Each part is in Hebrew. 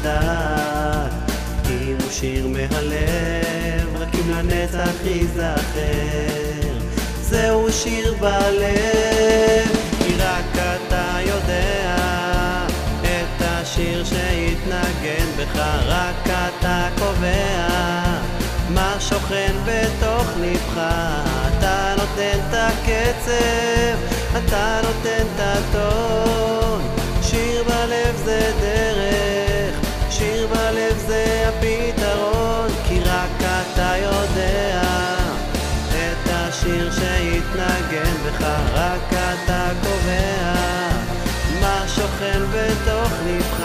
לדעת אם הוא שיר מהלב, רק אם לנצח ייזכר. זהו שיר בלב, כי רק אתה יודע את השיר שיתנגן בך, רק אתה קובע מה שוכן בתוך לבך. אתה נותן את הקצב, אתה נותן את הטון. שיר בלב זה דרך, שיר בלב זה הפתרון, כי רק אתה יודע את השיר שיתנגן בך, רק אתה קובע מה שוכן בתוך לבך.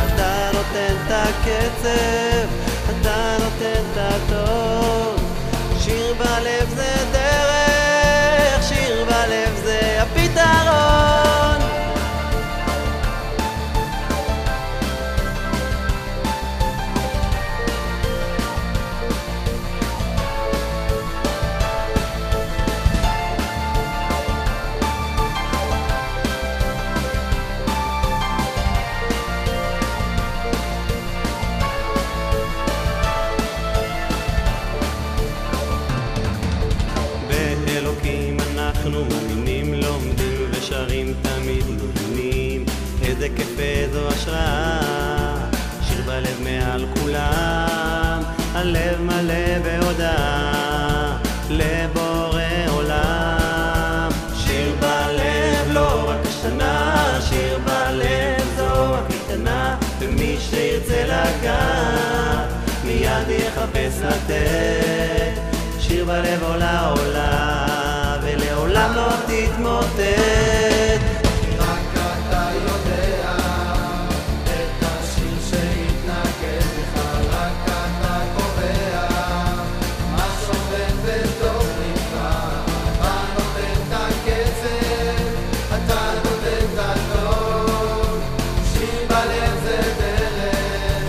אתה נותן את הקצב, אתה נותן את הטון. שיר בלב זה דרך, שיר בלב זה הפתרון. אנחנו מאמינים, לומדים ושרים תמיד מבינים איזה כיף איזו השראה. שיר בלב מעל כולם, הלב מלא בהודעה לבורא עולם. שיר בלב לא רק השנה, שיר בלב זו הקטנה, ומי שירצה לגעת מיד יחפש לתת. שיר בלב עולה עולה ולעולם לא תתמוטט. רק אתה יודע את השיר שיתנגן בך, רק אתה קובע מה שוכן בתוך לבך. אתה נותן את הקצב, אתה נותן את הטון. שיר בלב זה דרך,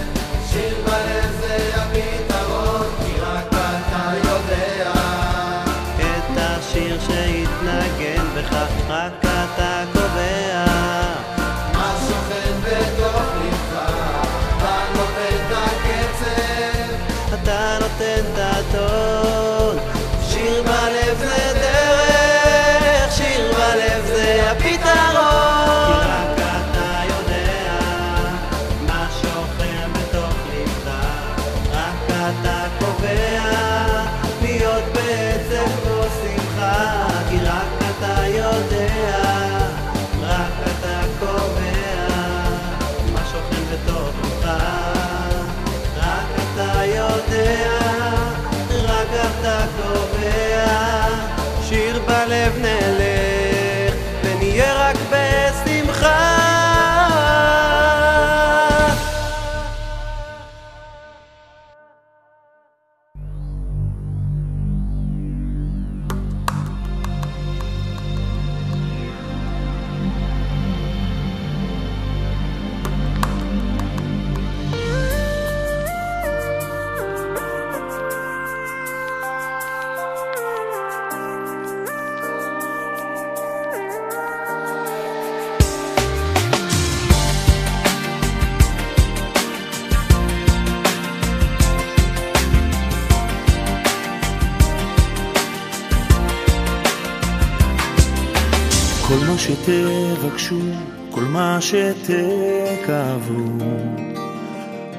שיר בלב זה הפתרון, כי רק אתה יודע שיר שיתנגן בך, רק אתה קובע מה שוכן בתוך לבך. אתה נותן את הקצב, אתה נותן את הטון. שיר בלב זה דרך, שיר בלב זה הפתרון, כי רק אתה יודע מה שוכן בתוך לבך, רק אתה קובע להיות בעצם כי רק אתה יודע, רק אתה קובע מה שוכן בתוך לך. רק אתה יודע, רק אתה קובע. שיר בלב נלך ונהיה רק בשמחה. כל מה שתבקשו, כל מה שתקוו,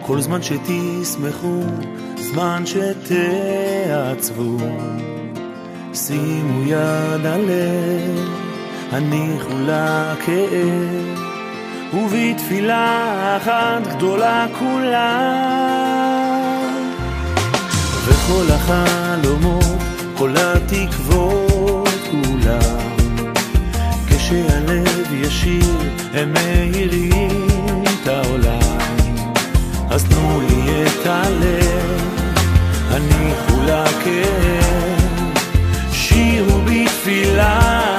כל זמן שתשמחו, זמן שתעצבו, שימו יד הלב, הניחו לכאב, ובתפילה אחת גדולה כולה, וכל החלומות, כל התקוות כולם, כשהלב ישיר הם מאירים את העולם. אז תנו לי את הלב, הניחו לכאב, שירו בתפילה